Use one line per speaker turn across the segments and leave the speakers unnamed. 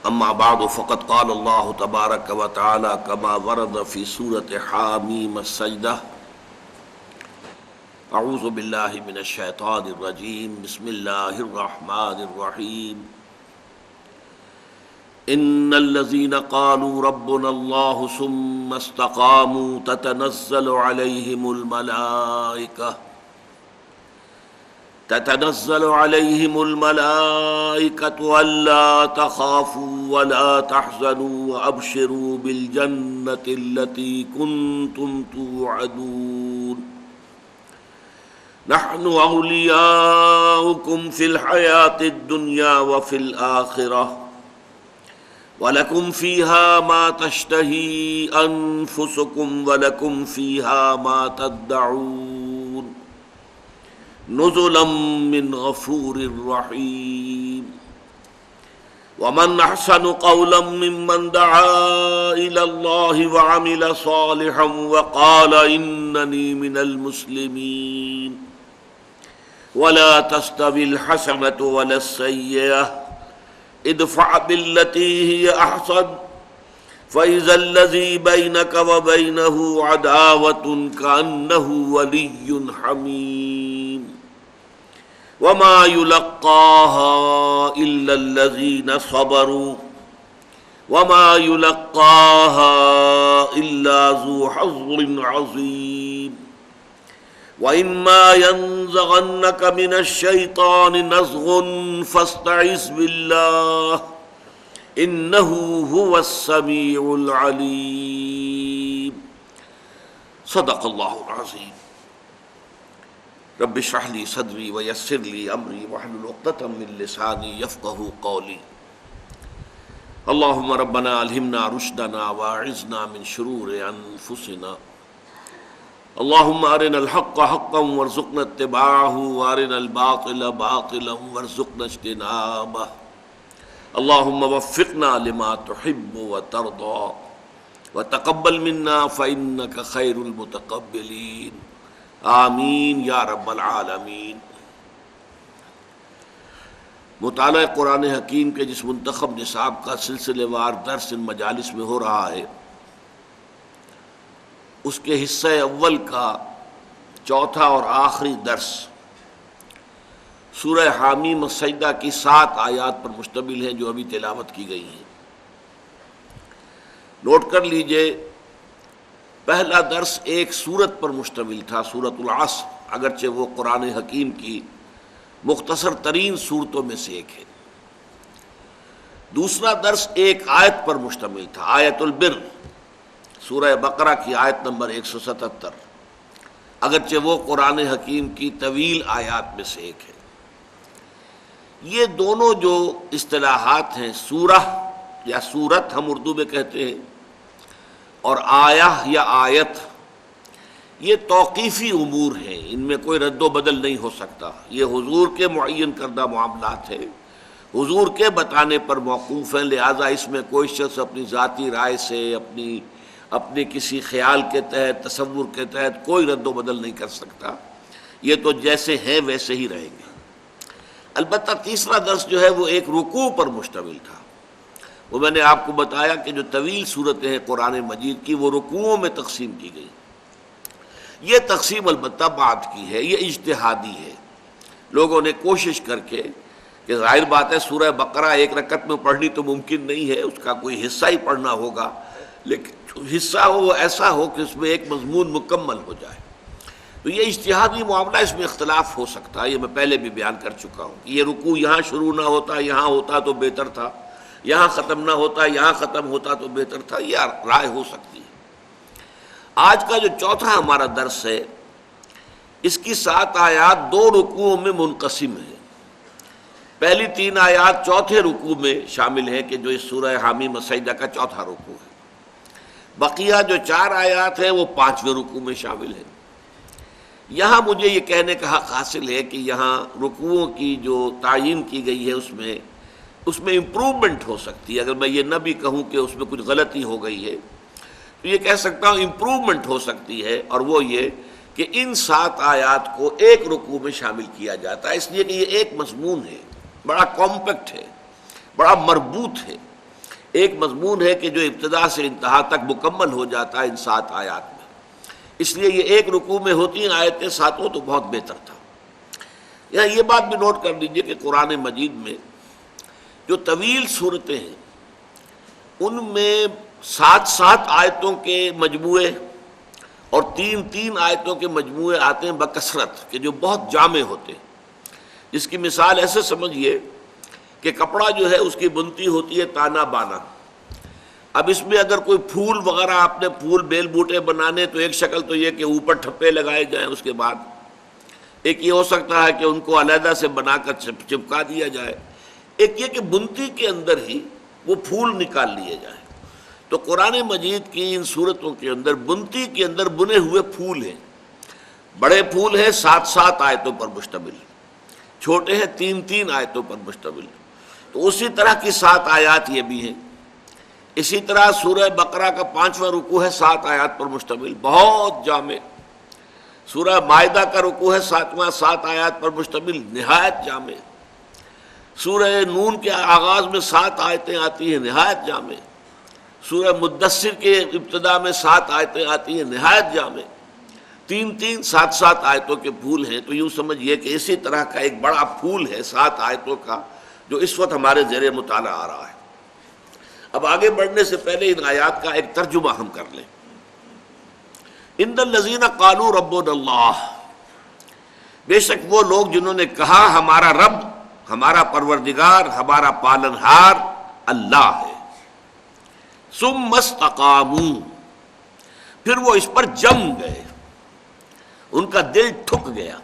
اما بعد فقد قال الله تبارك وتعالى كما ورد في سورة حاميم السجدة اعوذ بالله من الشيطان الرجيم بسم الله الرحمن الرحيم ان الذين قالوا ربنا الله ثم استقاموا تتنزل عليهم الملائكة ألا تخافوا ولا تحزنوا وأبشروا بالجنة التي كنتم توعدون نحن أولياؤكم في الحياة الدنيا وفي الآخرة ولكم فيها ما تشتهي أنفسكم ولكم فيها ما تدعون نزلا من غفور رحيم ومن أحسن قولا ممن دعا إلى الله وعمل صالحا وقال إنني من المسلمين ولا تستوي الحسنة ولا السيئة ادفع بالتي هي أحسن فإذا الذي بينك وبينه عداوة كأنه ولي حميم وما يلقاها إلا الذين صبروا وما يلقاها إلا ذو حظ عظيم وإما ينزغنك من الشيطان نزغ فاستعذ بالله إنه هو السميع العليم صدق الله العظيم رب اشرح لي صدري ويسر لي امري واحلل عقدة من لساني يفقهوا قولي اللهم ربنا الهمنا رشدنا واعذنا من شرور انفسنا اللهم ارنا الحق حقا وارزقنا اتباعه وارنا الباطل باطلا وارزقنا اجتنابه اللهم وفقنا لما تحب وترضى وتقبل منا فإنك خير المتقبلين آمین یا رب العالمین۔ مطالعہ قرآن حکیم کے جس منتخب نصاب کا سلسلے وار درس ان مجالس میں ہو رہا ہے، اس کے حصہ اول کا چوتھا اور آخری درس سورہ حامیم السجدہ کی 7 آیات پر مشتمل ہیں جو ابھی تلاوت کی گئی ہیں۔ نوٹ کر لیجئے، پہلا درس ایک سورت پر مشتمل تھا، سورۃ العصر، اگرچہ وہ قرآن حکیم کی مختصر ترین صورتوں میں سے ایک ہے۔ دوسرا درس ایک آیت پر مشتمل تھا، آیت البر، سورہ بقرہ کی آیت نمبر 177، اگرچہ وہ قرآن حکیم کی طویل آیات میں سے ایک ہے۔ یہ دونوں جو اصطلاحات ہیں، سورہ یا سورت ہم اردو میں کہتے ہیں، اور آیہ یا آیت، یہ توقیفی امور ہیں، ان میں کوئی رد و بدل نہیں ہو سکتا۔ یہ حضور کے معین کردہ معاملات ہیں، حضور کے بتانے پر موقوف ہیں، لہذا اس میں کوئی شخص اپنی ذاتی رائے سے، اپنے کسی خیال کے تحت، تصور کے تحت کوئی رد و بدل نہیں کر سکتا۔ یہ تو جیسے ہیں ویسے ہی رہیں گے۔ البتہ تیسرا درس جو ہے وہ ایک رکوع پر مشتمل تھا۔ وہ میں نے آپ کو بتایا کہ جو طویل صورتیں ہیں قرآن مجید کی، وہ رکوعوں میں تقسیم کی گئی۔ یہ تقسیم البتہ بعد کی ہے، یہ اجتہادی ہے۔ لوگوں نے کوشش کر کے، کہ ظاہر بات ہے سورہ بقرہ ایک رکعت میں پڑھنی تو ممکن نہیں ہے، اس کا کوئی حصہ ہی پڑھنا ہوگا، لیکن جو حصہ ہو وہ ایسا ہو کہ اس میں ایک مضمون مکمل ہو جائے۔ تو یہ اجتہادی معاملہ، اس میں اختلاف ہو سکتا ہے، یہ میں پہلے بھی بیان کر چکا ہوں کہ یہ رکوع یہاں شروع نہ ہوتا، یہاں ہوتا تو بہتر تھا، یہاں ختم نہ ہوتا، یہاں ختم ہوتا تو بہتر تھا، یہ رائے ہو سکتی ہے۔ آج کا جو چوتھا ہمارا درس ہے، اس کی 7 آیات 2 رکوعوں میں منقسم ہیں۔ پہلی 3 آیات چوتھے رکوع میں شامل ہیں کہ جو اس سورہ حامیم السجدہ کا چوتھا رکوع ہے۔ بقیہ جو 4 آیات ہیں وہ 5ویں رکوع میں شامل ہیں۔ یہاں مجھے یہ کہنے کا حق حاصل ہے کہ یہاں رکوعوں کی جو تعیین کی گئی ہے اس میں امپروومنٹ ہو سکتی ہے۔ اگر میں یہ نہ بھی کہوں کہ اس میں کچھ غلطی ہو گئی ہے، تو یہ کہہ سکتا ہوں امپروومنٹ ہو سکتی ہے، اور وہ یہ کہ ان 7 آیات کو ایک رکوع میں شامل کیا جاتا ہے، اس لیے کہ یہ ایک مضمون ہے، بڑا کمپیکٹ ہے، بڑا مربوط ہے۔ ایک مضمون ہے کہ جو ابتدا سے انتہا تک مکمل ہو جاتا ہے ان 7 آیات میں، اس لیے یہ ایک رکوع میں ہوتی ہیں آیتیں ساتوں تو بہت بہتر تھا۔ یہاں یہ بات بھی نوٹ کر لیجئے کہ قرآن مجید میں جو طویل صورتیں ہیں ان میں 7 آیتوں کے مجموعے اور 3 آیتوں کے مجموعے آتے ہیں بکثرت، کہ جو بہت جامع ہوتے ہیں، جس کی مثال ایسے سمجھیے کہ کپڑا جو ہے اس کی بنتی ہوتی ہے تانا بانا۔ اب اس میں اگر کوئی پھول وغیرہ آپ نے پھول بیل بوٹے بنانے تو ایک شکل تو یہ کہ اوپر ٹھپے لگائے جائیں، اس کے بعد ایک یہ ہو سکتا ہے کہ ان کو علیحدہ سے بنا کر چپکا دیا جائے، ایک یہ کہ بنتی کے اندر ہی وہ پھول نکال لیے جائیں۔ تو قرآن مجید کی ان صورتوں کے اندر بنتی کے اندر بنے ہوئے پھول ہیں، بڑے پھول ہیں 7 آیتوں پر مشتمل، چھوٹے ہیں 3 آیتوں پر مشتمل۔ تو اسی طرح کی 7 آیات یہ بھی ہیں۔ اسی طرح سورہ بقرہ کا 5واں رکوع ہے 7 آیات پر مشتمل، بہت جامع۔ سورہ مائدہ کا رکوع ہے 7واں، 7 آیات پر مشتمل، نہایت جامع۔ سورہ نون کے آغاز میں 7 آیتیں آتی ہیں، نہایت جامع۔ سورہ مدثر کے ابتدا میں 7 آیتیں آتی ہیں، نہایت جامع۔ 3 7 آیتوں کے پھول ہیں۔ تو یوں سمجھیے کہ اسی طرح کا ایک بڑا پھول ہے 7 آیتوں کا جو اس وقت ہمارے زیر مطالعہ آ رہا ہے۔ اب آگے بڑھنے سے پہلے ان آیات کا ایک ترجمہ ہم کر لیں۔ ان الذین قالوا ربنا اللہ، بے شک وہ لوگ جنہوں نے کہا ہمارا رب، ہمارا پروردگار، ہمارا پالنہار اللہ ہے، ثم استقاموا، پھر وہ اس پر جم گئے، ان کا دل ٹھک گیا،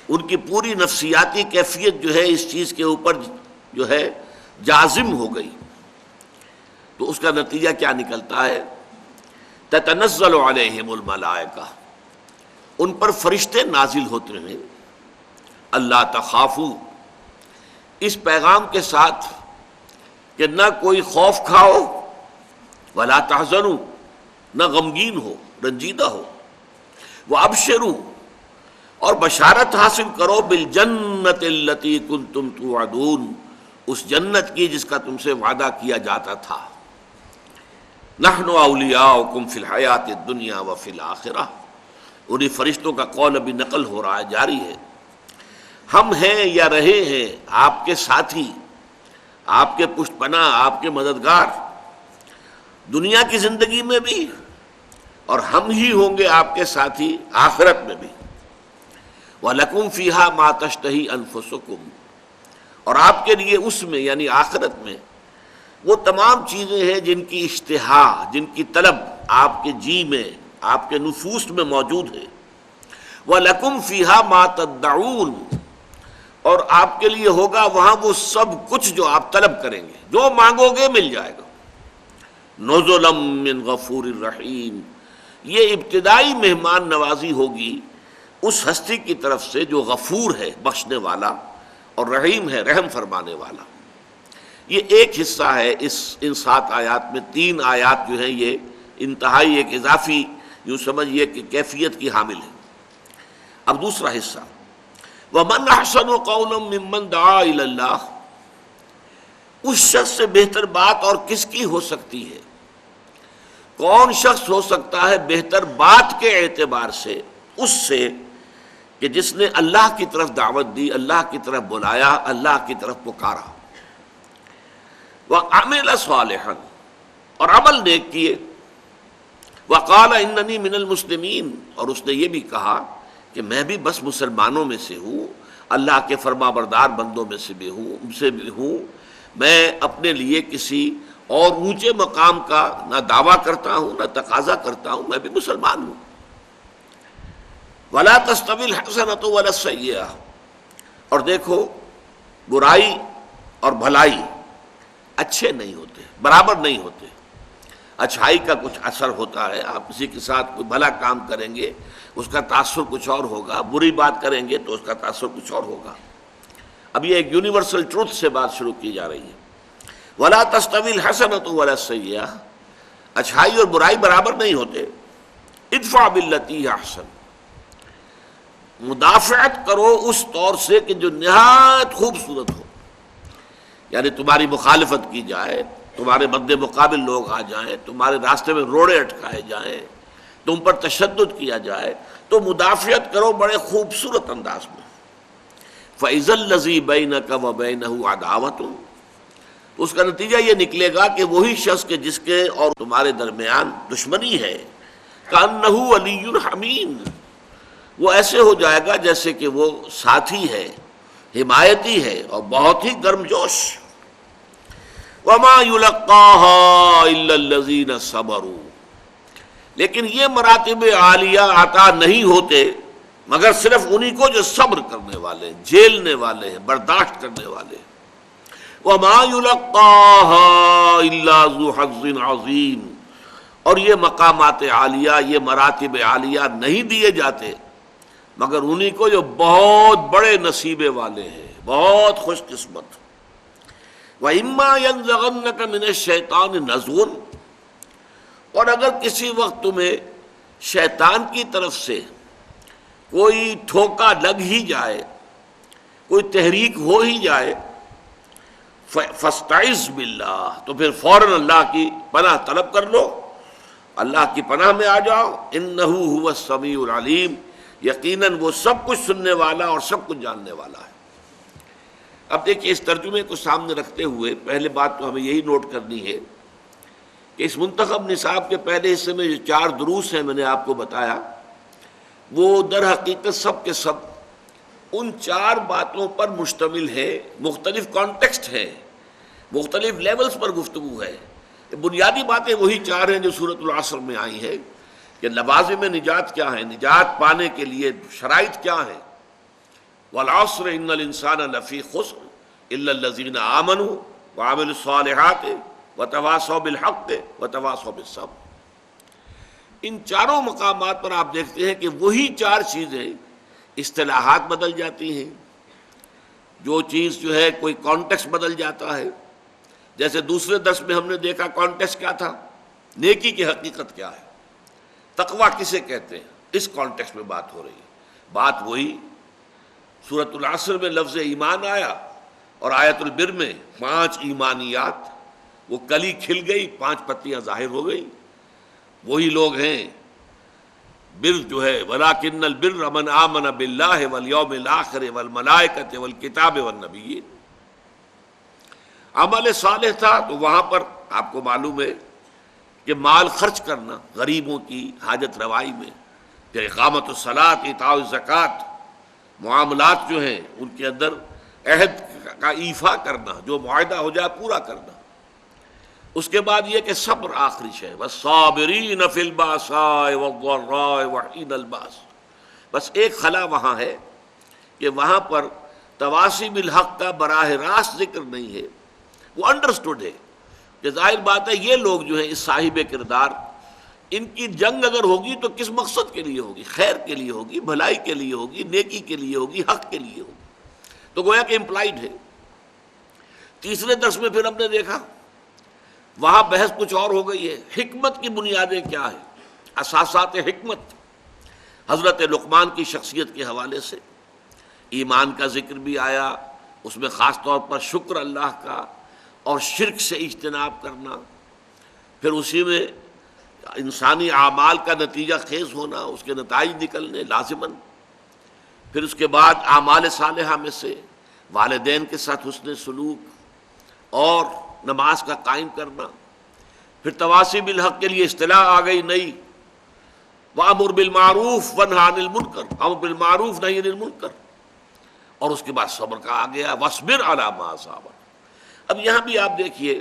ان کی پوری نفسیاتی کیفیت جو ہے اس چیز کے اوپر جو ہے جازم ہو گئی۔ تو اس کا نتیجہ کیا نکلتا ہے؟ تتنزل علیہم الملائکہ، ان پر فرشتے نازل ہوتے ہیں، اللہ تخافوا، اس پیغام کے ساتھ کہ نہ کوئی خوف کھاؤ، ولا تحزنوا، نہ غمگین ہو، رنجیدہ ہو، وابشروا، اور بشارت حاصل کرو بالجنت التی کنتم توعدون، اس جنت کی جس کا تم سے وعدہ کیا جاتا تھا۔ نحن اولیاؤکم فی الحیات الدنیا وفی الآخرہ، انہی فرشتوں کا قول ابھی نقل ہو رہا ہے، جاری ہے۔ ہم ہیں یا رہے ہیں آپ کے ساتھی، آپ کے پشت پناہ، آپ کے مددگار، دنیا کی زندگی میں بھی، اور ہم ہی ہوں گے آپ کے ساتھی آخرت میں بھی۔ وَلَكُمْ فِيهَا مَا تَشْتَهِي أَنفُسُكُمْ، اور آپ کے لیے اس میں یعنی آخرت میں وہ تمام چیزیں ہیں جن کی اشتہا، جن کی طلب آپ کے جی میں، آپ کے نفوس میں موجود ہے۔ وَلَكُمْ فِيهَا مَا تَدَّعُونَ، اور آپ کے لیے ہوگا وہاں وہ سب کچھ جو آپ طلب کریں گے، جو مانگو گے مل جائے گا۔ نُزُلًا مِّن غَفُورٍ رَحِيمٍ، یہ ابتدائی مہمان نوازی ہوگی اس ہستی کی طرف سے جو غفور ہے، بخشنے والا، اور رحیم ہے، رحم فرمانے والا۔ یہ ایک حصہ ہے ان 7 آیات میں۔ 3 آیات جو ہیں یہ انتہائی ایک اضافی یوں سمجھیے کہ کیفیت کی حامل ہے۔ اب دوسرا حصہ، وَمَنْ أَحْسَنُ قَوْلًا مِّمَّنْ دَعَا إِلَى اللَّهِ، اس شخص سے بہتر بات اور کس کی ہو سکتی ہے؟ کون شخص ہو سکتا ہے بہتر بات کے اعتبار سے اس سے کہ جس نے اللہ کی طرف دعوت دی، اللہ کی طرف بلایا، اللہ کی طرف پکارا۔ وَعَمِلَ صَالِحًا، اور عمل نیک کیے۔ وَقَالَ إِنَّنِي مِنَ الْمُسْلِمِينَ، اور اس نے یہ بھی کہا کہ میں بھی بس مسلمانوں میں سے ہوں، اللہ کے فرما بردار بندوں میں سے بھی ہوں، میں اپنے لیے کسی اور اونچے مقام کا نہ دعویٰ کرتا ہوں نہ تقاضا کرتا ہوں، میں بھی مسلمان ہوں۔ وَلَا تَسْتَوِي الْحَسَنَةُ وَلَا السَّيِّئَةُ، اور دیکھو برائی اور بھلائی اچھے نہیں ہوتے، برابر نہیں ہوتے۔ اچھائی کا کچھ اثر ہوتا ہے، آپ کسی کے ساتھ کوئی بھلا کام کریں گے اس کا تاثر کچھ اور ہوگا، بری بات کریں گے تو اس کا تاثر کچھ اور ہوگا۔ اب یہ ایک یونیورسل ٹروتھ سے بات شروع کی جا رہی ہے۔ وَلَا تَسْتَوِي الْحَسَنَةُ وَلَا السَّيِّئَةُ، اچھائی اور برائی برابر نہیں ہوتے۔ ادفع باللتی ہی احسن، مدافعت کرو اس طور سے کہ جو نہایت خوبصورت ہو، یعنی تمہاری مخالفت کی جائے تمہارے مد مقابل لوگ آ جائیں، تمہارے راستے میں روڑے اٹکائے جائیں، تم پر تشدد کیا جائے، تو مدافعت کرو بڑے خوبصورت انداز میں. فَإِذَا الَّذِي بَيْنَكَ وَبَيْنَهُ عَدَاوَةٌ، اس کا نتیجہ یہ نکلے گا کہ وہی شخص کے جس کے اور تمہارے درمیان دشمنی ہے، كَأَنَّهُ وَلِيٌّ حَمِيمٌ، وہ ایسے ہو جائے گا جیسے کہ وہ ساتھی ہے، حمایتی ہے اور بہت ہی گرم جوش. وَمَا يُلَقَّاهَا إِلَّا الَّذِينَ صَبَرُوا، لیکن یہ مراتب عالیہ عطا نہیں ہوتے مگر صرف انہی کو جو صبر کرنے والے ہیں، جھیلنے والے ہیں، برداشت کرنے والے ہیں. وَمَا يُلَقَّاهَا إِلَّا ذُو حَظٍّ عَظِيمٍ، اور یہ مقامات عالیہ، یہ مراتب عالیہ نہیں دیے جاتے مگر انہی کو جو بہت بڑے نصیبے والے ہیں، بہت خوش قسمت. وَإِمَّا يَنزَغَنَّكَ مِنَ الشَّيْطَانِ نَزْغٌ، اور اگر کسی وقت تمہیں شیطان کی طرف سے کوئی ٹھوکا لگ ہی جائے، کوئی تحریک ہو ہی جائے، فَاسْتَعِذْ بِاللَّهِ، تو پھر فوراً اللہ کی پناہ طلب کر لو، اللہ کی پناہ میں آ جاؤ. إِنَّهُ هُوَ السَّمِيعُ الْعَلِيمُ، یقیناً وہ سب کچھ سننے والا اور سب کچھ جاننے والا ہے. اب دیکھیے اس ترجمے کو سامنے رکھتے ہوئے پہلے بات تو ہمیں یہی نوٹ کرنی ہے کہ اس منتخب نصاب کے پہلے حصے میں جو 4 دروس ہیں میں نے آپ کو بتایا، وہ در حقیقت سب کے سب ان 4 باتوں پر مشتمل ہے. مختلف کانٹیکسٹ ہے، مختلف لیولز پر گفتگو ہے. بنیادی باتیں وہی 4 ہیں جو سورۃ العصر میں آئی ہیں کہ لوازم نجات کیا ہیں، نجات پانے کے لیے شرائط کیا ہیں. والعصر ان الانسان لفی خسر الا الذین آمنوا وعملوا الصالحات وتواصوا بالحق وتواصوا بالصبر. ان 4 مقامات پر آپ دیکھتے ہیں کہ وہی 4 چیزیں، اصطلاحات بدل جاتی ہیں، جو چیز جو ہے کوئی کانٹیکسٹ بدل جاتا ہے. جیسے دوسرے درس میں ہم نے دیکھا کانٹیکسٹ کیا تھا، نیکی کی حقیقت کیا ہے، تقویٰ کسے کہتے ہیں، اس کانٹیکسٹ میں بات ہو رہی ہے. بات وہی سورۃ العصر میں لفظ ایمان آیا اور آیت البر میں 5 ایمانیات، وہ کلی کھل گئی، 5 پتیاں ظاہر ہو گئی. وہی لوگ ہیں. بر جو ہے وَلَٰكِنَّ الْبِرَّ مَنْ آمَنَ بِاللَّهِ وَالْيَوْمِ الْآخِرِ وَالْمَلَائِكَةِ وَالْكِتَابِ وَالنَّبِيِّينَ. عمل صالح تھا تو وہاں پر آپ کو معلوم ہے کہ مال خرچ کرنا غریبوں کی حاجت روائی میں، پھر اقامت الصلاۃ، ایتاء الزکوٰۃ، معاملات جو ہیں ان کے اندر عہد کا ایفا کرنا، جو معاہدہ ہو جائے پورا کرنا. اس کے بعد یہ کہ صبر آخری شے، والصابرین فی الباساء والضراء وحین الباس. بس ایک خلا وہاں ہے کہ وہاں پر تواصی بالحق کا براہ راست ذکر نہیں ہے. وہ انڈرسٹوڈ ہے کہ ظاہر بات ہے یہ لوگ جو ہیں اس صاحب کردار، ان کی جنگ اگر ہوگی تو کس مقصد کے لیے ہوگی؟ خیر کے لیے ہوگی، بھلائی کے لیے ہوگی، نیکی کے لیے ہوگی، حق کے لیے ہوگی. تو گویا کہ امپلائڈ ہے. تیسرے درس میں پھر ہم نے دیکھا وہاں بحث کچھ اور ہو گئی ہے. حکمت کی بنیادیں کیا ہیں، اساسات حکمت. حضرت لقمان کی شخصیت کے حوالے سے ایمان کا ذکر بھی آیا، اس میں خاص طور پر شکر اللہ کا اور شرک سے اجتناب کرنا، پھر اسی میں انسانی اعمال کا نتیجہ خیز ہونا، اس کے نتائج نکلنے لازماً. پھر اس کے بعد اعمال صالحہ میں سے والدین کے ساتھ حسن سلوک اور نماز کا قائم کرنا. پھر تواصی بالحق کے لیے اصطلاح آ گئی نئی، وَأَمُرْ بِالْمَعْرُوفِ وَانْهَ عَنِ الْمُنْكَرِ، امر بالمعروف نہی عن المنکر. اور اس کے بعد صبر کا آ گیا، وَاصْبِرْ عَلَىٰ مَا أَصَابَكَ. اب یہاں بھی آپ دیکھیے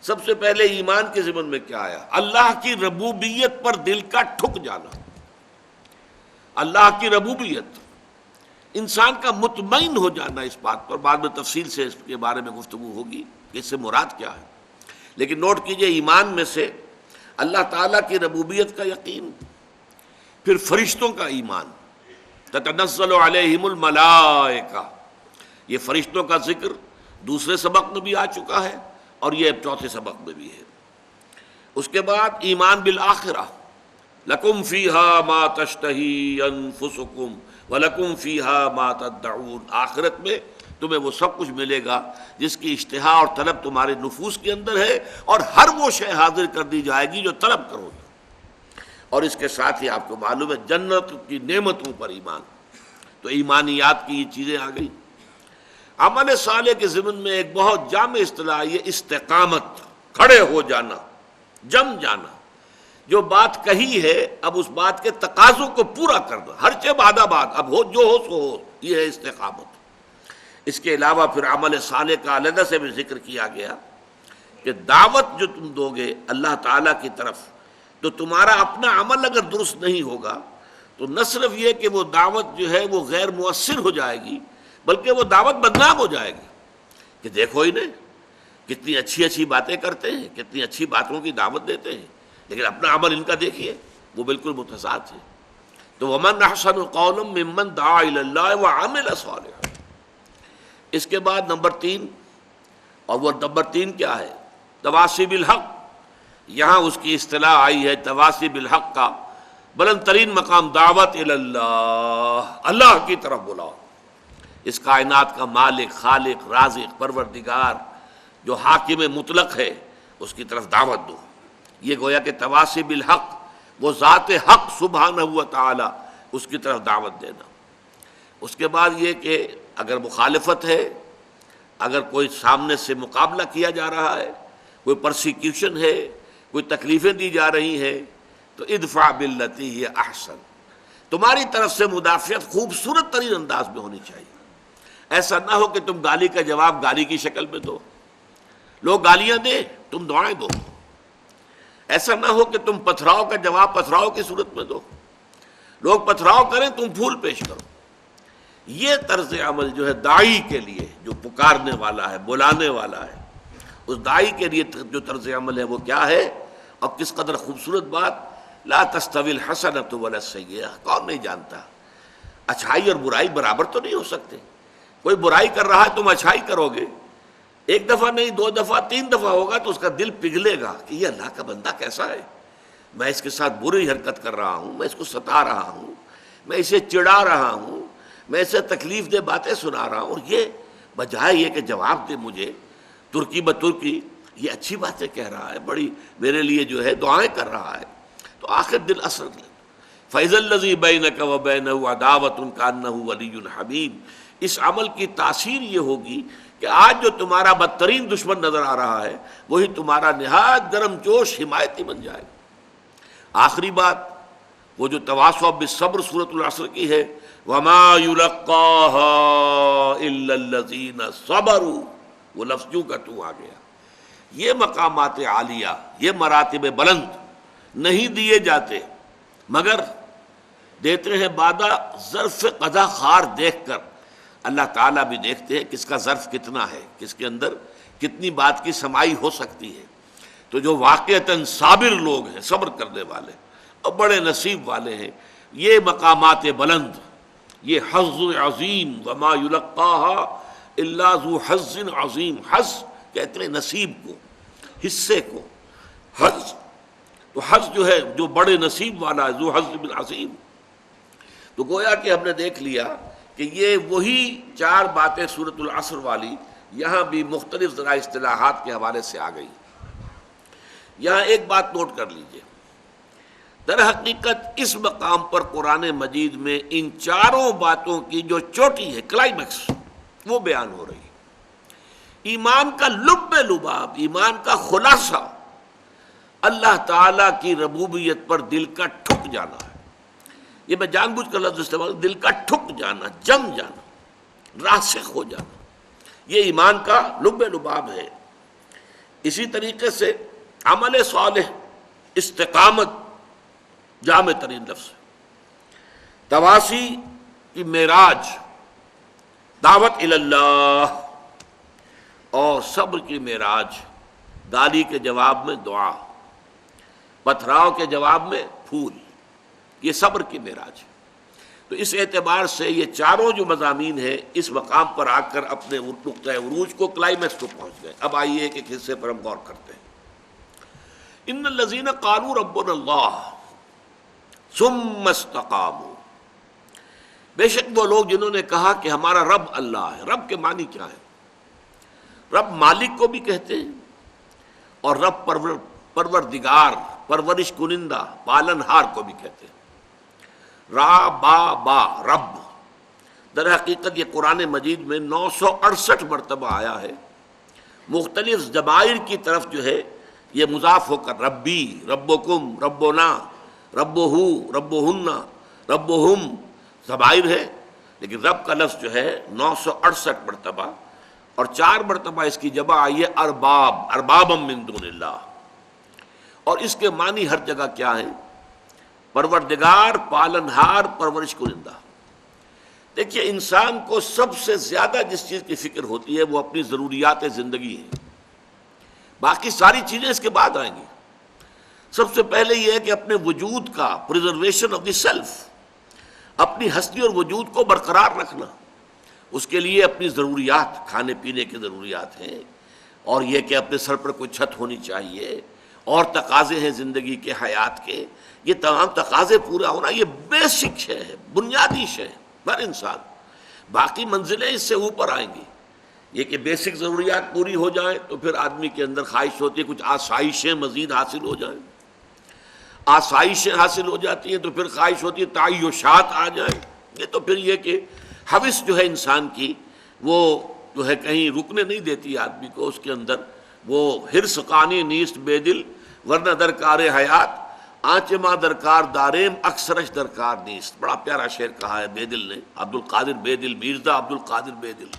سب سے پہلے ایمان کے ضمن میں کیا آیا؟ اللہ کی ربوبیت پر دل کا ٹھک جانا. اللہ کی ربوبیت، انسان کا مطمئن ہو جانا اس بات پر. بعد میں تفصیل سے اس کے بارے میں گفتگو ہوگی کہ اس سے مراد کیا ہے. لیکن نوٹ کیجئے ایمان میں سے اللہ تعالیٰ کی ربوبیت کا یقین، پھر فرشتوں کا ایمان. تتنزل علیہم الملائکہ، یہ فرشتوں کا ذکر دوسرے سبق میں بھی آ چکا ہے اور یہ اب چوتھے سبق میں بھی ہے. اس کے بعد ایمان بالآخرہ، لکم فیہا ما تشتہی انفسکم ولکم فیہا ما تدعون. آخرت میں تمہیں وہ سب کچھ ملے گا جس کی اشتہا اور طلب تمہارے نفوس کے اندر ہے، اور ہر وہ شے حاضر کر دی جائے گی جو طلب کرو گے۔ اور اس کے ساتھ ہی آپ کو معلوم ہے جنت کی نعمتوں پر ایمان، تو ایمانیات کی یہ چیزیں آ گئی۔ عمل صالح کے ضمن میں ایک بہت جامع اصطلاح یہ استقامت، کھڑے ہو جانا، جم جانا، جو بات کہی ہے اب اس بات کے تقاضوں کو پورا کرنا، ہر چہ بعد بات، اب ہو جو ہو سو ہو، یہ ہے استقامت۔ اس کے علاوہ پھر عمل صالح کا علیحدہ سے بھی ذکر کیا گیا کہ دعوت جو تم دو گے اللہ تعالیٰ کی طرف، تو تمہارا اپنا عمل اگر درست نہیں ہوگا تو نہ صرف یہ کہ وہ دعوت جو ہے وہ غیر مؤثر ہو جائے گی، بلکہ وہ دعوت بدنام ہو جائے گی کہ دیکھو ہی نہیں کتنی اچھی اچھی باتیں کرتے ہیں، کتنی اچھی باتوں کی دعوت دیتے ہیں، لیکن اپنا عمل ان کا دیکھیے وہ بالکل متضاد ہے۔ تو ومن احسن قولا ممن دعا الی اللہ وعمل صالحا۔ اس کے بعد نمبر 3، اور وہ نمبر 3 کیا ہے؟ تواصی بالحق۔ یہاں اس کی اصطلاح آئی ہے تواصی بالحق کا بلند ترین مقام، دعوت الی اللہ، اللہ کی طرف بلاؤ، اس کائنات کا مالک، خالق، رازق، پروردگار جو حاکم مطلق ہے اس کی طرف دعوت دو۔ یہ گویا کہ تواصی بالحق، وہ ذات حق سبحانہ و تعالی، اس کی طرف دعوت دینا۔ اس کے بعد یہ کہ اگر مخالفت ہے، اگر کوئی سامنے سے مقابلہ کیا جا رہا ہے، کوئی پرسیکیوشن ہے، کوئی تکلیفیں دی جا رہی ہیں، تو ادفع باللتی ہی احسن، تمہاری طرف سے مدافعت خوبصورت ترین انداز میں ہونی چاہیے۔ ایسا نہ ہو کہ تم گالی کا جواب گالی کی شکل میں دو، لوگ گالیاں دیں تم دعائیں دو۔ ایسا نہ ہو کہ تم پتھراؤ کا جواب پتھراؤ کی صورت میں دو، لوگ پتھراؤ کریں تم پھول پیش کرو۔ یہ طرز عمل جو ہے داعی کے لیے، جو پکارنے والا ہے، بلانے والا ہے، اس داعی کے لیے جو طرز عمل ہے وہ کیا ہے؟ اب کس قدر خوبصورت بات، لا تستوی الحسنۃ ولا السیئۃ، کون نہیں جانتا اچھائی اور برائی برابر تو نہیں ہو سکتے۔ کوئی برائی کر رہا ہے تم اچھائی کرو گے، ایک دفعہ نہیں، 2 دفعہ، 3 دفعہ ہوگا تو اس کا دل پگھلے گا کہ یہ اللہ کا بندہ کیسا ہے، میں اس کے ساتھ بری حرکت کر رہا ہوں، میں اس کو ستا رہا ہوں، میں اسے چڑھا رہا ہوں، میں اسے تکلیف دہ باتیں سنا رہا ہوں، اور یہ بجائے یہ کہ جواب دے مجھے ترکی بترکی، یہ اچھی باتیں کہہ رہا ہے، بڑی میرے لیے جو ہے دعائیں کر رہا ہے، تو آخر دل اثر لے۔ فَإِذَا الَّذِي بَيْنَكَ وَبَيْنَهُ عَدَاوَةٌ كَأَنَّهُ وَلِيٌّ حَمِيمٌ۔ اس عمل کی تاثیر یہ ہوگی کہ آج جو تمہارا بدترین دشمن نظر آ رہا ہے وہی تمہارا نہایت گرم جوش حمایتی بن جائے گا۔ آخری بات، وہ جو تواصوا بالصبر سورۃ العصر کی ہے، وَمَا يُلَقَّاهَا إِلَّا الَّذِينَ صَبَرُوا، وہ لفظ کیوں کا تو آ گیا۔ یہ مقامات عالیہ، یہ مراتب بلند نہیں دیے جاتے مگر دیتے ہیں بادہ ظرف قضا خار دیکھ کر۔ اللہ تعالیٰ بھی دیکھتے ہیں کس کا ظرف کتنا ہے، کس کے اندر کتنی بات کی سمائی ہو سکتی ہے۔ تو جو واقعتاً صابر لوگ ہیں، صبر کرنے والے اور بڑے نصیب والے ہیں، یہ مقامات بلند، یہ حظ عظیم، وما یلقاها الا ذو حظ عظیم۔ حظ کہتے ہیں نصیب کو، حصے کو، حظ تو حظ جو ہے جو بڑے نصیب والا ہے، ذو حظ عظیم۔ تو گویا کہ ہم نے دیکھ لیا کہ یہ وہی 4 باتیں سورۃ العصر والی یہاں بھی مختلف ذرا اصطلاحات کے حوالے سے آ گئی۔ یہاں ایک بات نوٹ کر لیجئے، در حقیقت اس مقام پر قرآن مجید میں ان 4 باتوں کی جو چوٹی ہے، کلائمیکس، وہ بیان ہو رہی ہے۔ ایمان کا لب لباب، ایمان کا خلاصہ اللہ تعالیٰ کی ربوبیت پر دل کا ٹھک جانا ہے۔ یہ میں جان بوجھ کر لفظ استعمال، دل کا ٹھک جانا، جم جانا، راسخ ہو جانا، یہ ایمان کا لب لباب ہے۔ اسی طریقے سے عمل صالح، استقامت، جامع ترین لفظ ہے۔ تواسی کی معراج، دعوت الی اللہ، اور صبر کی معراج، گالی کے جواب میں دعا، پتھراؤ کے جواب میں پھول، یہ صبر کی معراج۔ تو اس اعتبار سے یہ 4 جو مضامین ہیں اس مقام پر آ کر اپنے نقطۂ عروج کو، کلائمیکس کو پہنچ گئے۔ اب آئیے ایک ایک حصے پر ہم غور کرتے ہیں۔ ان الذین قالوا ربنا اللہ ثم استقاموا، بے شک وہ لوگ جنہوں نے کہا کہ ہمارا رب اللہ ہے۔ رب کے معنی کیا ہے؟ رب مالک کو بھی کہتے ہیں اور رب پروردگار، پرورش کنندہ، پالنہار کو بھی کہتے ہیں۔ را با با رب، در حقیقت یہ قرآن مجید میں 968 مرتبہ آیا ہے۔ مختلف ضمائر کی طرف جو ہے یہ مضاف ہو کر ربی، ربکم، ربنا، ربہو، ربہن، ربہم ضمائر ہے، لیکن رب کا لفظ جو ہے 968 مرتبہ، اور 4 مرتبہ اس کی جمع آئی ہے ارباب، اربابا من دون اللہ، اور اس کے معنی ہر جگہ کیا ہیں؟ پروردگار، پالنہار، پرورش کنندہ۔ دیکھیے انسان کو سب سے زیادہ جس چیز کی فکر ہوتی ہے وہ اپنی ضروریات زندگی ہے، باقی ساری چیزیں اس کے بعد آئیں گی۔ سب سے پہلے یہ ہے کہ اپنے وجود کا پریزرویشن آف دی سیلف، اپنی ہستی اور وجود کو برقرار رکھنا، اس کے لیے اپنی ضروریات، کھانے پینے کی ضروریات ہیں، اور یہ کہ اپنے سر پر کوئی چھت ہونی چاہیے، اور تقاضے ہیں زندگی کے، حیات کے، یہ تمام تقاضے پورا ہونا یہ بیسک شے ہے، بنیادی شے ہر انسان۔ باقی منزلیں اس سے اوپر آئیں گی۔ یہ کہ بیسک ضروریات پوری ہو جائیں تو پھر آدمی کے اندر خواہش ہوتی ہے کچھ آسائشیں مزید حاصل ہو جائیں، آسائشیں حاصل ہو جاتی ہیں تو پھر خواہش ہوتی ہے تعیشات آ جائیں۔ یہ تو پھر یہ کہ حوث جو ہے انسان کی وہ جو ہے کہیں رکنے نہیں دیتی آدمی کو، اس کے اندر وہ حرص قانی نیست بے دل ورنہ درکار حیات، آنچ ماں درکار داریم اکثرش درکار نیست۔ بڑا پیارا شعر کہا ہے بے دل نے، عبد القادر بے دل، مرزا عبد القادر بے دل،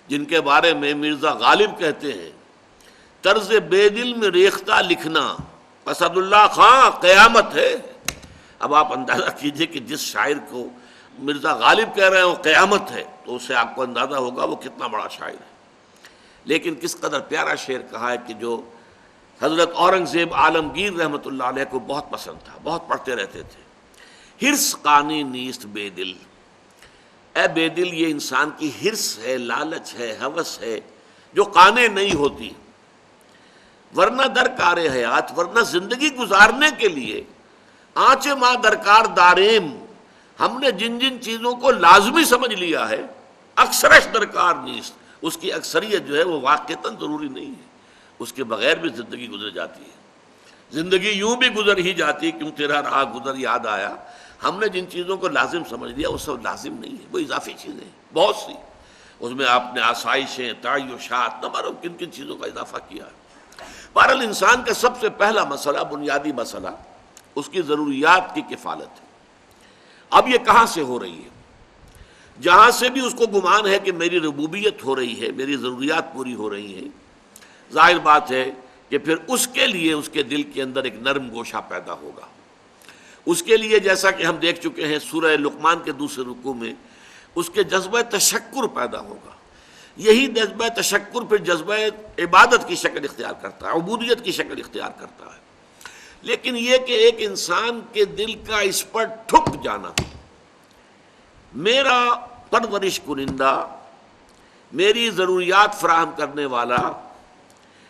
جن کے بارے میں مرزا غالب کہتے ہیں طرز بے دل میں ریختہ لکھنا اسد اللہ خاں قیامت ہے۔ اب آپ اندازہ کیجئے کہ جس شاعر کو مرزا غالب کہہ رہے ہوں قیامت ہے تو اس سے آپ کو اندازہ ہوگا وہ کتنا بڑا شاعر ہے۔ لیکن کس قدر پیارا شعر کہا ہے کہ جو حضرت اورنگزیب عالمگیر رحمۃ اللہ علیہ کو بہت پسند تھا، بہت پڑھتے رہتے تھے۔ حرص قانی نیست بے دل، اے بے دل یہ انسان کی حرص ہے، لالچ ہے، ہوس ہے جو قانے نہیں ہوتی، ورنہ درکار حیات، ورنہ زندگی گزارنے کے لیے آنچ ماں درکار داریم، ہم نے جن جن چیزوں کو لازمی سمجھ لیا ہے اکثرش درکار نیست، اس کی اکثریت جو ہے وہ واقعتاً ضروری نہیں ہے، اس کے بغیر بھی زندگی گزر جاتی ہے۔ زندگی یوں بھی گزر ہی جاتی، کیوں تیرا راہ گزر یاد آیا۔ ہم نے جن چیزوں کو لازم سمجھ لیا وہ سب لازم نہیں ہے، وہ اضافی چیزیں ہیں بہت سی، اس میں آپ نے آسائشیں، تعیشات، نہ معلوم کن کن چیزوں کا اضافہ کیا ہے۔ بہرحال انسان کا سب سے پہلا مسئلہ، بنیادی مسئلہ اس کی ضروریات کی کفالت ہے۔ اب یہ کہاں سے ہو رہی ہے؟ جہاں سے بھی اس کو گمان ہے کہ میری ربوبیت ہو رہی ہے، میری ضروریات پوری ہو رہی ہیں، ظاہر بات ہے کہ پھر اس کے لیے اس کے دل کے اندر ایک نرم گوشہ پیدا ہوگا۔ اس کے لیے جیسا کہ ہم دیکھ چکے ہیں سورہ لقمان کے دوسرے رکوع میں، اس کے جذبہ تشکر پیدا ہوگا۔ یہی جذبہ تشکر پھر جذبہ عبادت کی شکل اختیار کرتا ہے، عبودیت کی شکل اختیار کرتا ہے۔ لیکن یہ کہ ایک انسان کے دل کا اس پر ٹھک جانا، میرا پرورش کنندہ، میری ضروریات فراہم کرنے والا،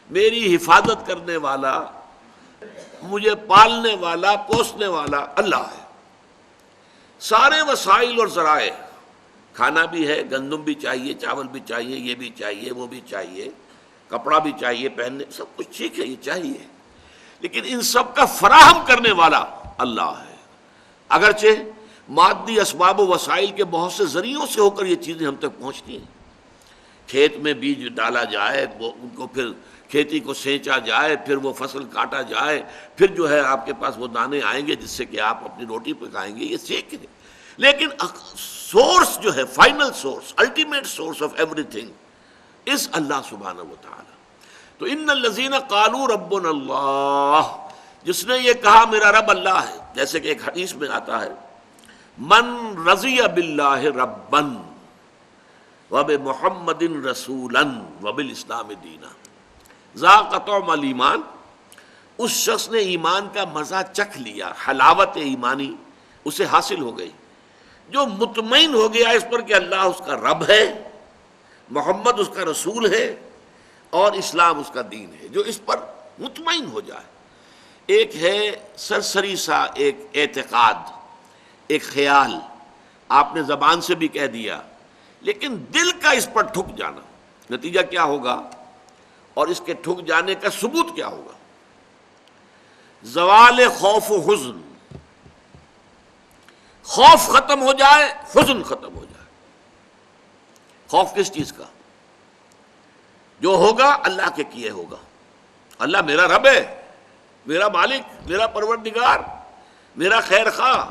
میری حفاظت کرنے والا، مجھے پالنے والا، پوسنے والا اللہ ہے۔ سارے وسائل اور ذرائع، کھانا بھی ہے، گندم بھی چاہیے، چاول بھی چاہیے، یہ بھی چاہیے، وہ بھی چاہیے، کپڑا بھی چاہیے پہننے، سب کچھ ٹھیک ہے، یہ چاہیے، لیکن ان سب کا فراہم کرنے والا اللہ ہے۔ اگرچہ مادی اسباب و وسائل کے بہت سے ذریعوں سے ہو کر یہ چیزیں ہم تک پہنچتی ہیں، کھیت میں بیج ڈالا جائے، وہ ان کو پھر کھیتی کو سینچا جائے، پھر وہ فصل کاٹا جائے، پھر جو ہے آپ کے پاس وہ دانے آئیں گے جس سے کہ آپ اپنی روٹی پکائیں گے، یہ ٹھیک ہے، لیکن سورس جو ہے، final source, ultimate source of everything is اللہ سبحانہ و تعالی۔ تو ان الذین قالوا ربنا اللہ، جس نے یہ کہا میرا رب اللہ ہے، جیسے کہ ایک حدیث میں آتا ہے من رضی باللہ ربا وبمحمد رسولا وبالاسلام دینا ذاق طعم الایمان، اس شخص نے ایمان کا مزہ چکھ لیا، حلاوت ایمانی اسے حاصل ہو گئی، جو مطمئن ہو گیا اس پر کہ اللہ اس کا رب ہے، محمد اس کا رسول ہے، اور اسلام اس کا دین ہے، جو اس پر مطمئن ہو جائے۔ ایک ہے سرسری سا ایک اعتقاد، ایک خیال، آپ نے زبان سے بھی کہہ دیا، لیکن دل کا اس پر ٹھک جانا، نتیجہ کیا ہوگا اور اس کے ٹھک جانے کا ثبوت کیا ہوگا؟ زوال خوف و حزن، خوف ختم ہو جائے، حزن ختم ہو جائے۔ خوف کس چیز کا؟ جو ہوگا اللہ کے کیے ہوگا۔ اللہ میرا رب ہے، میرا مالک، میرا پروردگار، میرا خیر خواہ،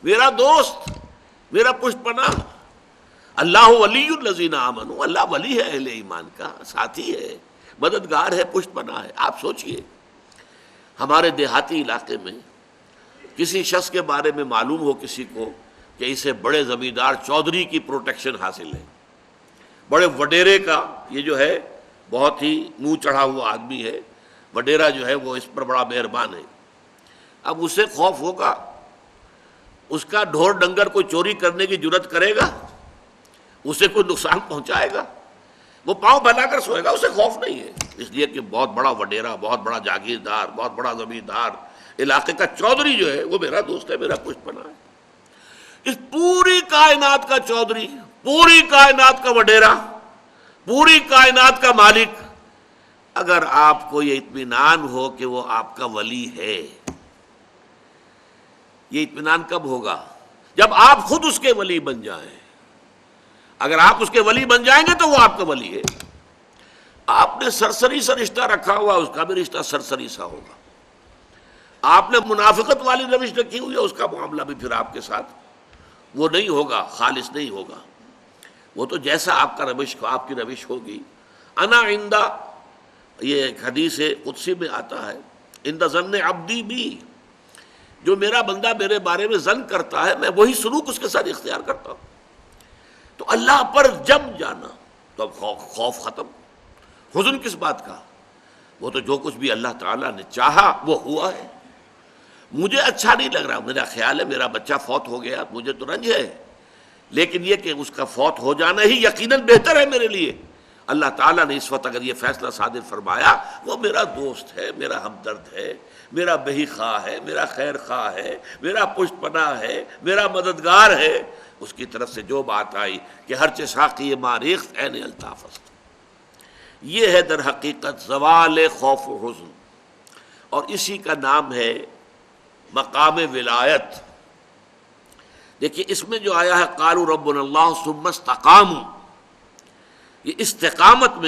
میرا دوست، میرا پشت پناہ۔ اللہ ولی الذین آمنوا، اللہ ولی ہے اہل ایمان کا، ساتھی ہے، مددگار ہے، پشت پناہ ہے۔ آپ سوچئے ہمارے دیہاتی علاقے میں کسی شخص کے بارے میں معلوم ہو کسی کو کہ اسے بڑے زمیندار چودھری کی پروٹیکشن حاصل ہے، بڑے وڈیرے کا، یہ جو ہے بہت ہی منہ چڑھا ہوا آدمی ہے، وڈیرا جو ہے وہ اس پر بڑا مہربان ہے۔ اب اسے خوف ہوگا، اس کا ڈھور ڈنگر کوئی چوری کرنے کی جرت کرے گا، اسے کوئی نقصان پہنچائے گا، وہ پاؤں پھیلا کر سوئے گا، اسے خوف نہیں ہے، اس لیے کہ بہت بڑا وڈیرا، بہت بڑا جاگیردار، بہت بڑا زمیندار، علاقے کا چودھری جو ہے وہ میرا دوست ہے، میرا پشت پناہ ہے۔ اس پوری کائنات کا چودھری، پوری کائنات کا وڈیرا، پوری کائنات کا مالک، اگر آپ کو یہ اطمینان ہو کہ وہ آپ کا ولی ہے، یہ اطمینان کب ہوگا؟ جب آپ خود اس کے ولی بن جائیں۔ اگر آپ اس کے ولی بن جائیں گے تو وہ آپ کا ولی ہے۔ آپ نے سرسری سا رشتہ رکھا ہوا، اس کا بھی رشتہ سرسری سا ہوگا۔ آپ نے منافقت والی روش رکھی ہوئی ہے، اس کا معاملہ بھی پھر آپ کے ساتھ وہ نہیں ہوگا، خالص نہیں ہوگا۔ وہ تو جیسا آپ کا روش، آپ کی روش ہوگی۔ انا عندہ، یہ ایک حدیث قدسی میں آتا ہے، عند ظن عبدی بی، جو میرا بندہ میرے بارے میں ظن کرتا ہے میں وہی سلوک اس کے ساتھ اختیار کرتا ہوں۔ تو اللہ پر جم جانا تو اب خوف ختم۔ حزن کس بات کا؟ وہ تو جو کچھ بھی اللہ تعالیٰ نے چاہا وہ ہوا ہے۔ مجھے اچھا نہیں لگ رہا، میرا خیال ہے میرا بچہ فوت ہو گیا، مجھے تو رنج ہے، لیکن یہ کہ اس کا فوت ہو جانا ہی یقیناً بہتر ہے میرے لیے۔ اللہ تعالیٰ نے اس وقت اگر یہ فیصلہ صادر فرمایا، وہ میرا دوست ہے، میرا ہمدرد ہے، میرا بہی خواہ ہے، میرا خیر خواہ ہے، میرا پشت پناہ ہے، میرا مددگار ہے، اس کی طرف سے جو بات آئی کہ ہر ساقی ما ریخت عین الطاف است، یہ ہے در حقیقت زوال خوف و حزن، اور اسی کا نام ہے مقام ولایت۔ دیکھیے اس میں جو آیا ہے قالوا ربنا اللہ ثم استقاموا، یہ استقامت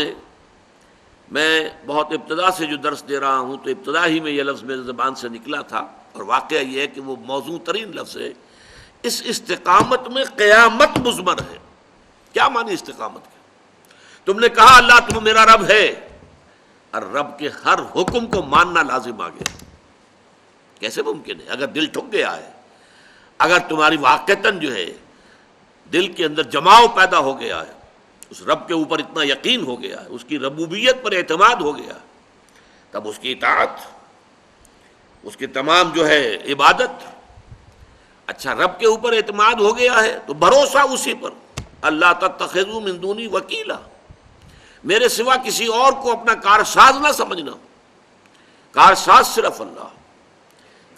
میں بہت ابتدا سے جو درس دے رہا ہوں تو ابتدا ہی میں یہ لفظ میرے زبان سے نکلا تھا، اور واقعہ یہ ہے کہ وہ موزوں ترین لفظ ہے۔ اس استقامت میں قیامت مضمر ہے۔ کیا معنی استقامت کے؟ تم نے کہا اللہ تم میرا رب ہے، اور رب کے ہر حکم کو ماننا لازم آ گیا۔ کیسے ممکن ہے؟ اگر دل ٹھک گیا ہے، اگر تمہاری واقعتاً جو ہے دل کے اندر جماؤ پیدا ہو گیا ہے، اس رب کے اوپر اتنا یقین ہو گیا ہے، اس کی ربوبیت پر اعتماد ہو گیا، تب اس کی اطاعت، اس کی تمام جو ہے عبادت۔ اچھا رب کے اوپر اعتماد ہو گیا ہے تو بھروسہ اسی پر، اللہ تتخذوا من دونی وکیلا، میرے سوا کسی اور کو اپنا کارساز نہ سمجھنا، کارساز صرف اللہ۔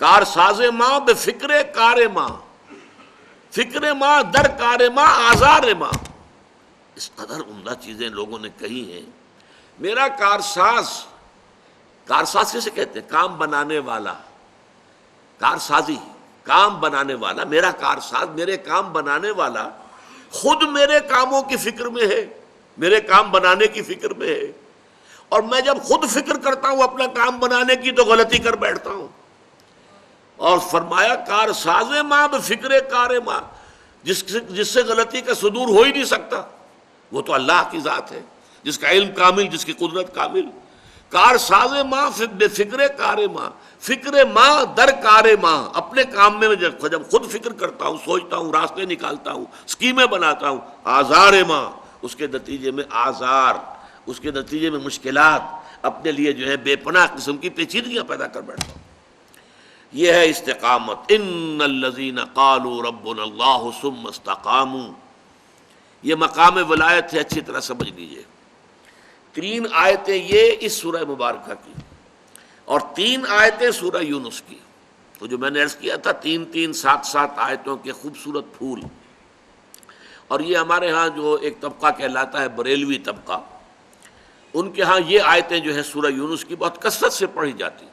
کارساز ماں بے فکر کار ماں، فکر ماں در کار ماں آزار ماں، اس قدر عمدہ چیزیں لوگوں نے کہی ہیں۔ میرا کارساز، کارساز کسے کہتے ہیں؟ کام بنانے والا، کارسازی، کام بنانے والا، میرا کارساز، میرے کام بنانے والا خود میرے کاموں کی فکر میں ہے، میرے کام بنانے کی فکر میں ہے، اور میں جب خود فکر کرتا ہوں اپنا کام بنانے کی تو غلطی کر بیٹھتا ہوں۔ اور فرمایا کارساز ماں بفکر کار ماں، جس سے غلطی کا صدور ہو ہی نہیں سکتا، وہ تو اللہ کی ذات ہے، جس کا علم کامل، جس کی قدرت کامل۔ کارساز ماں بفکر کار ماں، فکر ماں در کار ماں، اپنے کام میں جب خود فکر کرتا ہوں، سوچتا ہوں، راستے نکالتا ہوں، اسکیمیں بناتا ہوں، آزار ماں، اس کے نتیجے میں آزار، اس کے نتیجے میں مشکلات، اپنے لیے جو ہے بے پناہ قسم کی پیچیدگیاں پیدا کر بیٹھتا ہوں۔ یہ ہے استقامت۔ ان الذین قالوا ربنا اللہ ثم استقاموا، یہ مقام ولایت ہے، اچھی طرح سمجھ لیجئے۔ 3 آیتیں یہ اس سورہ مبارکہ کی، اور 3 آیتیں سورہ یونس کی، تو جو میں نے عرض کیا تھا 3 7 آیتوں کے خوبصورت پھول، اور یہ ہمارے ہاں جو ایک طبقہ کہلاتا ہے بریلوی طبقہ، ان کے ہاں یہ آیتیں جو ہے سورہ یونس کی بہت کثرت سے پڑھی جاتی.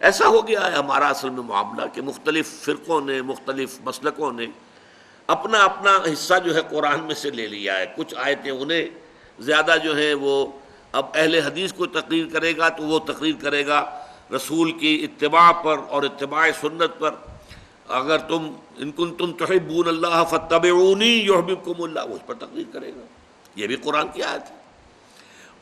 ایسا ہو گیا ہے ہمارا اصل میں معاملہ کہ مختلف فرقوں نے، مختلف مسلکوں نے اپنا اپنا حصہ جو ہے قرآن میں سے لے لیا ہے. کچھ آیتیں انہیں زیادہ جو ہیں وہ، اب اہل حدیث کو تقریر کرے گا تو وہ تقریر کرے گا رسول کی اتباع پر اور اتباع سنت پر. اگر تم ان کنتم تحبون اللہ فاتبعونی یحببکم اللہ، اس پر تقریر کرے گا. یہ بھی قرآن کی آیت ہے.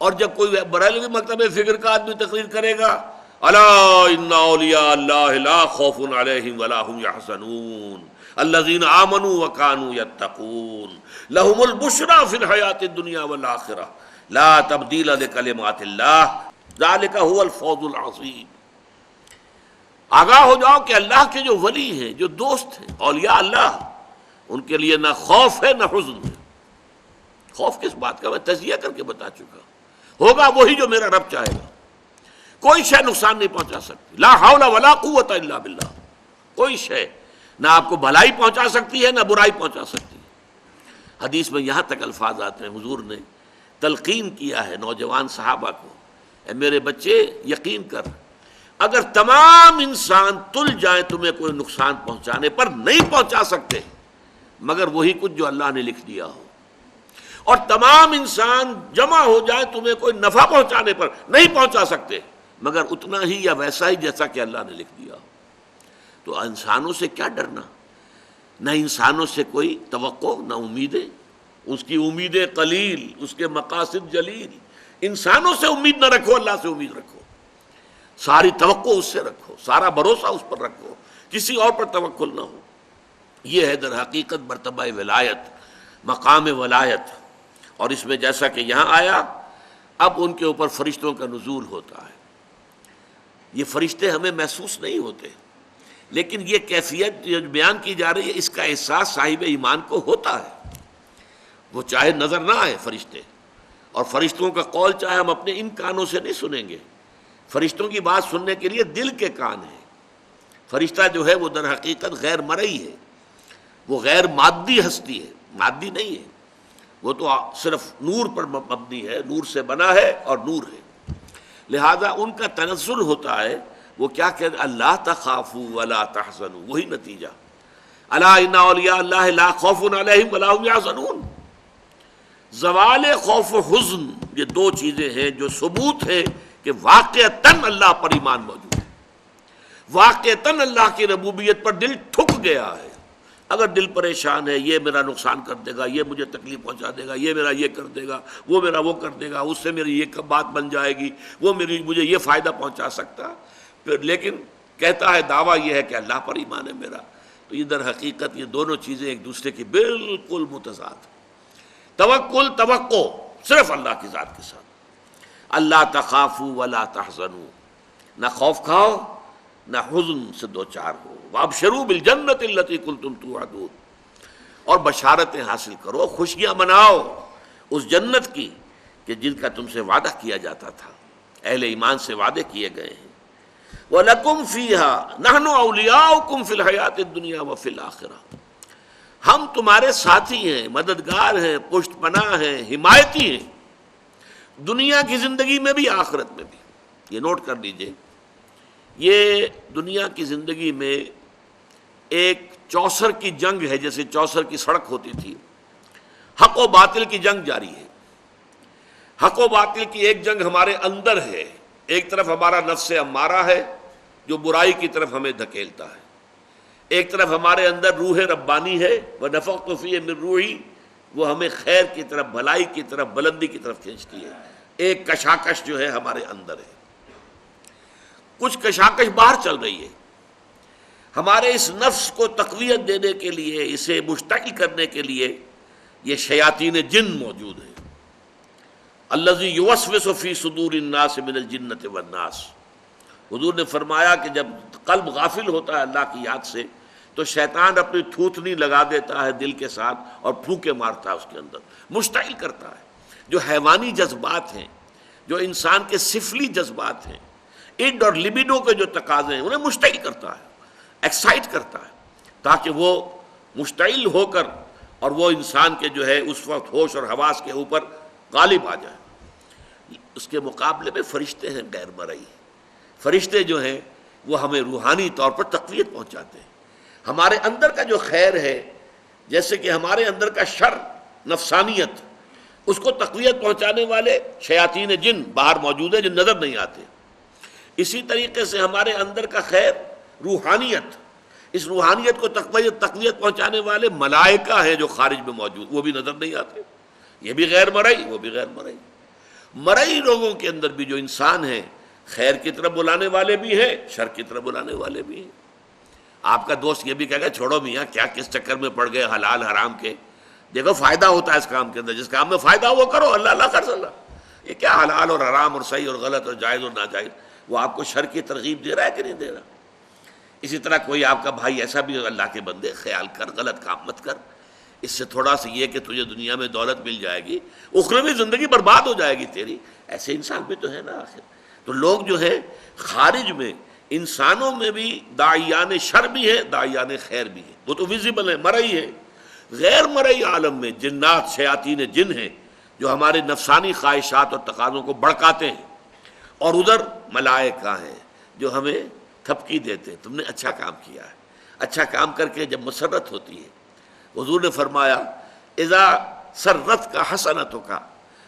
اور جب کوئی بریلوی مکتب فکر کا آدمی تقریر کرے گا الا ان اولیاء اللہ لا خوف علیہم ولا هم یحزنون الذین آمنوا وکانوا یتقون لهم البشری فی الحیاۃ الدنیا والآخرہ لا تبدیل لکلمات اللہ ذلک هو الفوز العظیم. آگاہ ہو جاؤ کہ اللہ کے جو ولی ہیں، جو دوست ہیں، اولیاء اللہ، ان کے لیے نہ خوف ہے نہ حزن ہے. خوف کس بات کا؟ میں تجزیہ کر کے بتا چکا. ہوگا وہی جو میرا رب چاہے گا. کوئی شے نقصان نہیں پہنچا سکتی. لا حول ولا قوت الا باللہ. کوئی شے نہ آپ کو بھلائی پہنچا سکتی ہے نہ برائی پہنچا سکتی ہے. حدیث میں یہاں تک الفاظ آتے ہیں، حضور نے تلقین کیا ہے نوجوان صحابہ کو، اے میرے بچے یقین کر، اگر تمام انسان تل جائیں تمہیں کوئی نقصان پہنچانے پر نہیں پہنچا سکتے مگر وہی کچھ جو اللہ نے لکھ دیا ہو، اور تمام انسان جمع ہو جائیں تمہیں کوئی نفع پہنچانے پر نہیں پہنچا سکتے مگر اتنا ہی یا ویسا ہی جیسا کہ اللہ نے لکھ دیا ہو. تو انسانوں سے کیا ڈرنا؟ نہ انسانوں سے کوئی توقع نہ امیدیں. اس کی امیدیں قلیل، اس کے مقاصد جلیل. انسانوں سے امید نہ رکھو، اللہ سے امید رکھو. ساری توقع اس سے رکھو، سارا بھروسہ اس پر رکھو، کسی اور پر توکل نہ ہو. یہ ہے در حقیقت مرتبہ ولایت، مقام ولایت. اور اس میں جیسا کہ یہاں آیا، اب ان کے اوپر فرشتوں کا نزول ہوتا ہے. یہ فرشتے ہمیں محسوس نہیں ہوتے، لیکن یہ کیفیت جو بیان کی جا رہی ہے اس کا احساس صاحب ایمان کو ہوتا ہے. وہ چاہے نظر نہ آئے فرشتے، اور فرشتوں کا قول چاہے ہم اپنے ان کانوں سے نہیں سنیں گے. فرشتوں کی بات سننے کے لیے دل کے کان ہیں. فرشتہ جو ہے وہ در حقیقت غیر مرئی ہے، وہ غیر مادی ہستی ہے، مادی نہیں ہے. وہ تو صرف نور پر مبنی ہے، نور سے بنا ہے اور نور ہے. لہذا ان کا تنزل ہوتا ہے. وہ کیا کہتے ہیں؟ اللہ تخافوا ولا تحزنوا. وہی نتیجہ، الا ان اولیاء اللہ لا خوف علیہم ولا هم یحزنون. زوال خوف و حزن، یہ دو چیزیں ہیں جو ثبوت ہے کہ واقعتاً اللہ پر ایمان موجود ہے، واقعتاً اللہ کی ربوبیت پر دل ٹھک گیا ہے. اگر دل پریشان ہے، یہ میرا نقصان کر دے گا، یہ مجھے تکلیف پہنچا دے گا، یہ میرا یہ کر دے گا، وہ میرا وہ کر دے گا، اس سے میری یہ بات بن جائے گی، وہ مجھے یہ فائدہ پہنچا سکتا، لیکن کہتا ہے دعویٰ یہ ہے کہ اللہ پر ایمان ہے میرا. تو یہ در حقیقت یہ دونوں چیزیں ایک دوسرے کی بالکل متضاد. توکل، توقع صرف اللہ کی ذات کے ساتھ. اللہ تخافوا ولا تحزنوا، نہ خوف کھاؤ نہ حزن سے دو چار ہو. وابشروا بالجنۃ التي كنتم توعدون، اور بشارتیں حاصل کرو، خوشیاں مناؤ اس جنت کی کہ جن کا تم سے وعدہ کیا جاتا تھا، اہل ایمان سے وعدے کیے گئے ہیں. وَلَكُمْ فِيهَا نَحْنُ أَوْلِيَاؤُكُمْ فِي الْحَيَاةِ الدُّنْيَا وَفِي الْآخِرَةِ. ہم تمہارے ساتھی ہیں، مددگار ہیں، پشت پناہ ہیں، حمایتی ہیں، دنیا کی زندگی میں بھی آخرت میں بھی. یہ نوٹ کر لیجئے، یہ دنیا کی زندگی میں ایک چوسر کی جنگ ہے، جیسے چوسر کی سڑک ہوتی تھی. حق و باطل کی جنگ جاری ہے. حق و باطل کی ایک جنگ ہمارے اندر ہے. ایک طرف ہمارا نفس امارہ ہے جو برائی کی طرف ہمیں دھکیلتا ہے، ایک طرف ہمارے اندر روح ربانی ہے، وَنَفَخْتُ فِيهِ مِن رُوحِي، وہ ہمیں خیر کی طرف، بھلائی کی طرف، بلندی کی طرف کھینچتی ہے. ایک کشاکش جو ہے ہمارے اندر ہے. کچھ کشاکش باہر چل رہی ہے. ہمارے اس نفس کو تقویت دینے کے لیے، اسے مشتعل کرنے کے لیے یہ شیاطین جن موجود ہیں. الذی یوسوس فی صدور الناس من الجنۃ والناس. حضور نے فرمایا کہ جب قلب غافل ہوتا ہے اللہ کی یاد سے تو شیطان اپنی تھوتنی لگا دیتا ہے دل کے ساتھ اور پھونکے مارتا ہے اس کے اندر، مشتعل کرتا ہے. جو حیوانی جذبات ہیں، جو انسان کے سفلی جذبات ہیں، اڈ اور لبیڈو کے جو تقاضے ہیں، انہیں مشتعل کرتا ہے، ایکسائٹ کرتا ہے، تاکہ وہ مشتعل ہو کر اور وہ انسان کے جو ہے اس وقت ہوش اور حواس کے اوپر غالب آ جائے۔ اس کے مقابلے میں فرشتے ہیں غیر مرئی۔ فرشتے جو ہیں وہ ہمیں روحانی طور پر تقویت پہنچاتے ہیں۔ ہمارے اندر کا جو خیر ہے، جیسے کہ ہمارے اندر کا شر، نفسانیت، اس کو تقویت پہنچانے والے شیاطین جن باہر موجود ہیں جو نظر نہیں آتے۔ اسی طریقے سے ہمارے اندر کا خیر، روحانیت، اس روحانیت کو تقویت پہنچانے والے ملائکہ ہیں جو خارج میں موجود، وہ بھی نظر نہیں آتے۔ یہ بھی غیر مرئی، وہ بھی غیر مرئی۔ مرئی لوگوں کے اندر بھی جو انسان ہیں، خیر کی طرف بلانے والے بھی ہیں، شر کی طرف بلانے والے بھی ہیں۔ آپ کا دوست یہ بھی کہے گا چھوڑو میاں، کیا کس چکر میں پڑ گئے حلال حرام کے، دیکھو فائدہ ہوتا ہے اس کام کے اندر، جس کام میں فائدہ ہو وہ کرو، اللہ اللہ خرچ اللہ۔ یہ کیا حلال اور حرام اور صحیح اور غلط اور جائز اور ناجائز، وہ آپ کو شر کی ترغیب دے رہا ہے کہ نہیں دے رہا؟ اسی طرح کوئی آپ کا بھائی ایسا بھی، اللہ کے بندے خیال کر، غلط کام مت کر، اس سے تھوڑا سا یہ کہ تجھے دنیا میں دولت مل جائے گی، اخروی زندگی برباد ہو جائے گی تیری، ایسے انسان بھی تو ہے نا آخر۔ تو لوگ جو ہیں خارج میں، انسانوں میں بھی داعیان شر بھی ہے، داعیان خیر بھی ہے، وہ تو ویزیبل ہے، مرئی ہے۔ غیر مرئی عالم میں جنات، شیاطین جن ہیں جو ہمارے نفسانی خواہشات اور تقاضوں کو بڑکاتے ہیں، اور ادھر ملائکہ ہیں جو ہمیں تھپکی دیتے ہیں، تم نے اچھا کام کیا ہے۔ اچھا کام کر کے جب مسرت ہوتی ہے، حضور نے فرمایا اذا سرت کا حسنتوں کا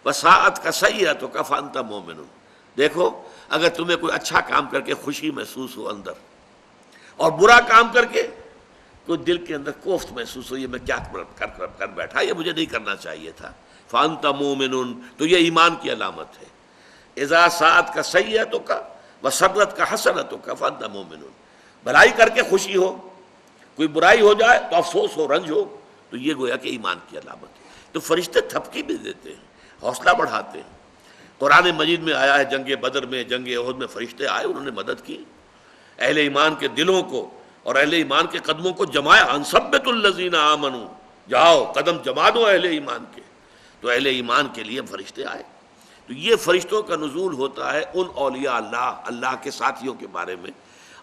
وساعت کا سیئتوں کا فانت مومن۔ دیکھو اگر تمہیں کوئی اچھا کام کر کے خوشی محسوس ہو اندر، اور برا کام کر کے کوئی دل کے اندر کوفت محسوس ہو، یہ میں کیا کر بیٹھا، یہ مجھے نہیں کرنا چاہیے تھا، فانت مومن، تو یہ ایمان کی علامت ہے۔ اذا ساعت کا سیئتوں کا وسرت کا حسنتوں کا فانت مومن، بھلائی کر کے خوشی ہو، کوئی برائی ہو جائے تو افسوس ہو، رنج ہو، تو یہ گویا کہ ایمان کی علامت ہے۔ تو فرشتے تھپکی بھی دیتے ہیں، حوصلہ بڑھاتے ہیں۔ قرآن مجید میں آیا ہے جنگ بدر میں، جنگ احد میں فرشتے آئے، انہوں نے مدد کی، اہل ایمان کے دلوں کو اور اہل ایمان کے قدموں کو جمایا۔ انثبت الذین آمنوا، جاؤ قدم جما دو اہل ایمان کے، تو اہل ایمان کے لیے فرشتے آئے۔ تو یہ فرشتوں کا نزول ہوتا ہے ان اولیاء اللہ، اللہ کے ساتھیوں کے بارے میں۔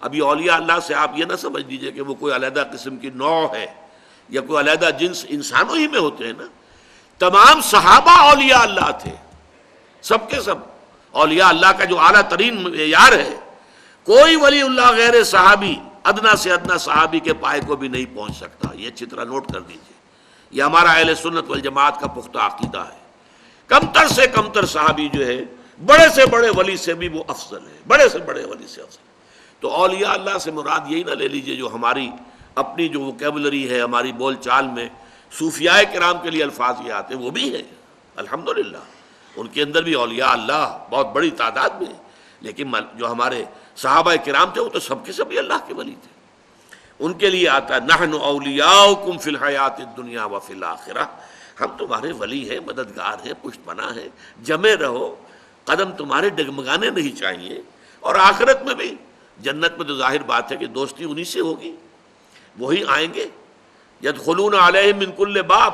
اب یہ اولیاء اللہ سے آپ یہ نہ سمجھ لیجئے کہ وہ کوئی علیحدہ قسم کی نوع ہے یا کوئی علیحدہ جنس، انسانوں ہی میں ہوتے ہیں نا۔ تمام صحابہ اولیاء اللہ تھے، سب کے سب اولیاء اللہ کا جو اعلیٰ ترین معیار ہے، کوئی ولی اللہ غیر صحابی ادنا سے ادنا صحابی کے پائے کو بھی نہیں پہنچ سکتا۔ یہ اچھی طرح نوٹ کر دیجئے، یہ ہمارا اہل سنت والجماعت کا پختہ عقیدہ ہے۔ کمتر سے کمتر صحابی جو ہے بڑے سے بڑے ولی سے بھی وہ افضل ہے، بڑے سے بڑے ولی سے افضل۔ تو اولیاء اللہ سے مراد یہی نہ لے لیجئے جو ہماری اپنی جو ووکیبلری ہے، ہماری بول چال میں صوفیاء کرام کے لیے الفاظ یہ آتے ہیں، وہ بھی ہیں الحمدللہ، ان کے اندر بھی اولیاء اللہ بہت بڑی تعداد میں، لیکن جو ہمارے صحابہ کرام تھے وہ تو سب کے سب اللہ کے ولی تھے۔ ان کے لیے آتا ہے نحن اولیاؤکم فی الحیات الدنیا وفی الآخرہ، ہم تمہارے ولی ہیں، مددگار ہیں، پشت پناہ ہیں، جمے رہو، قدم تمہارے ڈگمگانے نہیں چاہیے۔ اور آخرت میں بھی، جنت میں تو ظاہر بات ہے کہ دوستی انہی سے ہوگی، وہی آئیں گے۔ یدخلون علیہم من کل باب،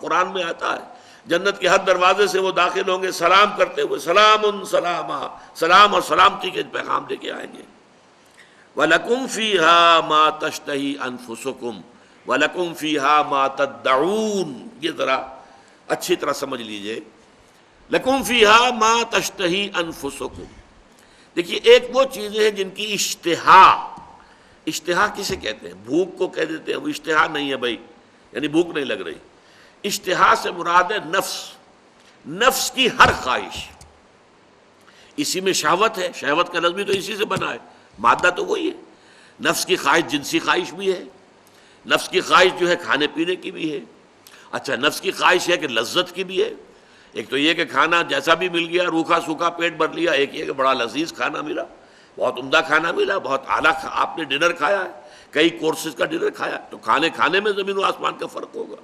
قرآن میں آتا ہے جنت کے ہر دروازے سے وہ داخل ہوں گے سلام کرتے ہوئے، سلام سلاما، سلام اور سلامتی کے پیغام لے کے آئیں گے۔ وَلَكُمْ فِيهَا مَا تَشْتَهِي أَنفُسُكُمْ وَلَكُمْ فِيهَا مَا تَدَّعُونَ، یہ ذرا اچھی طرح سمجھ لیجئے، لَكُمْ فِيهَا مَا تَشْتَهِي أَنفُسُكُمْ۔ دیکھیے ایک وہ چیزیں ہیں جن کی اشتہا، اشتہا کسے کہتے ہیں؟ بھوک کو کہہ دیتے ہیں، وہ اشتہا نہیں ہے بھائی، یعنی بھوک نہیں لگ رہی۔ اشتہا سے مراد ہے نفس، نفس کی ہر خواہش، اسی میں شہوت ہے، شہوت کا لفظ بھی تو اسی سے بنا ہے، مادہ تو وہی ہے۔ نفس کی خواہش جنسی خواہش بھی ہے، نفس کی خواہش جو ہے کھانے پینے کی بھی ہے۔ اچھا نفس کی خواہش ہے کہ لذت کی بھی ہے، ایک تو یہ کہ کھانا جیسا بھی مل گیا، روکھا سوکھا پیٹ بھر لیا، ایک یہ کہ بڑا لذیذ کھانا ملا، بہت عمدہ کھانا ملا، بہت اعلیٰ آپ نے ڈنر کھایا ہے، کئی کورسز کا ڈنر کھایا، تو کھانے میں زمین و آسمان کا فرق ہوگا۔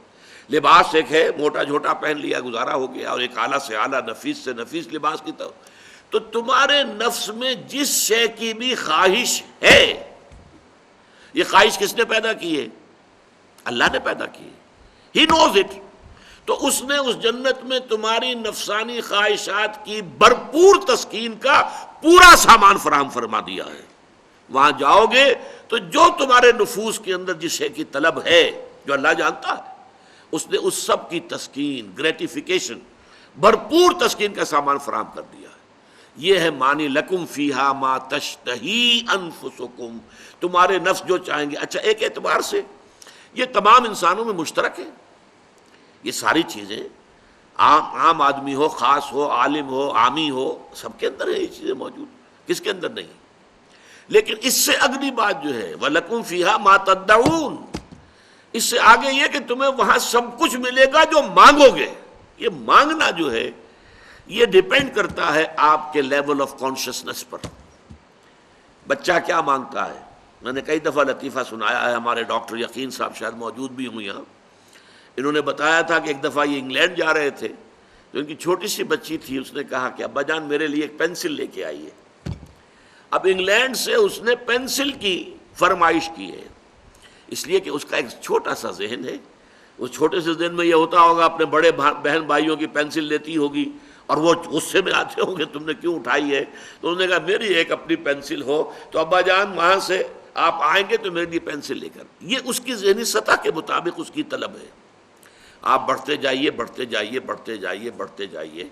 لباس ایک ہے، موٹا جھوٹا پہن لیا گزارا ہو گیا، اور ایک اعلیٰ سے اعلیٰ نفیس سے نفیس لباس کی طرف۔ تو تمہارے نفس میں جس شے کی بھی خواہش ہے، یہ خواہش کس نے پیدا کی ہے؟ اللہ نے پیدا کی ہے، ہی نوز اٹ۔ تو اس نے اس جنت میں تمہاری نفسانی خواہشات کی بھرپور تسکین کا پورا سامان فراہم فرما دیا ہے۔ وہاں جاؤ گے تو جو تمہارے نفوس کے اندر جس شے کی طلب ہے، جو اللہ جانتا ہے، اس نے اس سب کی تسکین، گریٹیفیکیشن، بھرپور تسکین کا سامان فراہم کر دیا ہے۔ یہ ہے معنی لکم فیہا ما تشتہی انفسکم، تمہارے نفس جو چاہیں گے۔ اچھا، ایک اعتبار سے یہ تمام انسانوں میں مشترک ہے، یہ ساری چیزیں، عام آدمی ہو، خاص ہو، عالم ہو، عامی ہو، سب کے اندر ہے یہ چیزیں موجود، کس کے اندر نہیں؟ لیکن اس سے اگلی بات جو ہے وَلَكُمْ فِيهَا مَا تَدَّعُونَ، اس سے آگے یہ کہ تمہیں وہاں سب کچھ ملے گا جو مانگو گے۔ یہ مانگنا جو ہے یہ ڈیپینڈ کرتا ہے آپ کے لیول آف کانشسنس پر۔ بچہ کیا مانگتا ہے؟ میں نے کئی دفعہ لطیفہ سنایا ہے، ہمارے ڈاکٹر یقین صاحب شاید موجود بھی ہوں یہاں، انہوں نے بتایا تھا کہ ایک دفعہ یہ انگلینڈ جا رہے تھے تو ان کی چھوٹی سی بچی تھی، اس نے کہا کہ ابا جان میرے لیے ایک پینسل لے کے آئیے۔ اب انگلینڈ سے اس نے پینسل کی فرمائش کی ہے، اس لیے کہ اس کا ایک چھوٹا سا ذہن ہے، اس چھوٹے سے ذہن میں یہ ہوتا ہوگا اپنے بڑے بہن بھائیوں کی پینسل لیتی ہوگی اور وہ غصے میں آتے ہوں گے تم نے کیوں اٹھائی ہے، تو انہوں نے کہا میری ایک اپنی پینسل ہو تو ابا جان وہاں سے آپ آئیں گے تو میرے لیے پینسل لے کر۔ یہ اس کی ذہنی سطح کے مطابق اس کی طلب ہے۔ آپ بڑھتے جائیے بڑھتے جائیے بڑھتے جائیے بڑھتے جائیے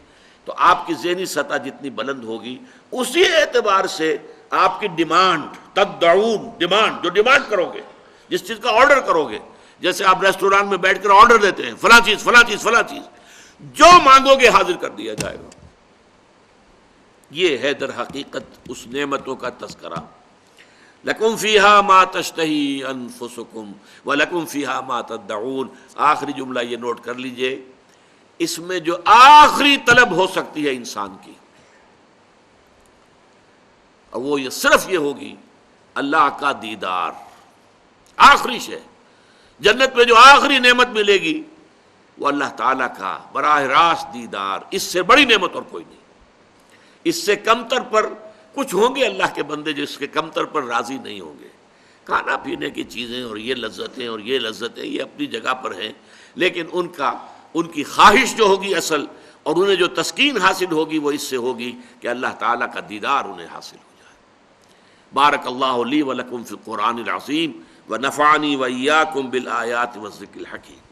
تو آپ کی ذہنی سطح جتنی بلند ہوگی اسی اعتبار سے آپ کی ڈیمانڈ، تدعون، ڈیمانڈ، جو ڈیمانڈ کرو گے، جس چیز کا آرڈر کرو گے، جیسے آپ ریسٹوران میں بیٹھ کر آرڈر دیتے ہیں فلاں چیز فلاں چیز فلاں چیز، جو مانگو گے حاضر کر دیا جائے گا۔ یہ ہے در حقیقت اس نعمتوں کا تذکرہ۔ لَكُمْ فِيهَا مَا تَشْتَهِي أَنفُسُكُمْ وَلَكُمْ فِيهَا مَا تَدَّعُونَ۔ آخری جملہ یہ نوٹ کر لیجئے، اس میں جو آخری طلب ہو سکتی ہے انسان کی، اور وہ یہ صرف یہ ہوگی اللہ کا دیدار۔ آخری شے، جنت میں جو آخری نعمت ملے گی وہ اللہ تعالیٰ کا براہ راست دیدار، اس سے بڑی نعمت اور کوئی نہیں۔ اس سے کمتر پر کچھ ہوں گے اللہ کے بندے جس کے کمتر پر راضی نہیں ہوں گے۔ کھانا پینے کی چیزیں اور یہ لذتیں اور یہ لذتیں یہ اپنی جگہ پر ہیں، لیکن ان کی خواہش جو ہوگی اصل، اور انہیں جو تسکین حاصل ہوگی وہ اس سے ہوگی کہ اللہ تعالیٰ کا دیدار انہیں حاصل ہو جائے۔ بارک اللہ لی ولکم فی القرآن العظیم ونفعنی وإیاکم بالآیات والذکر الحکیم۔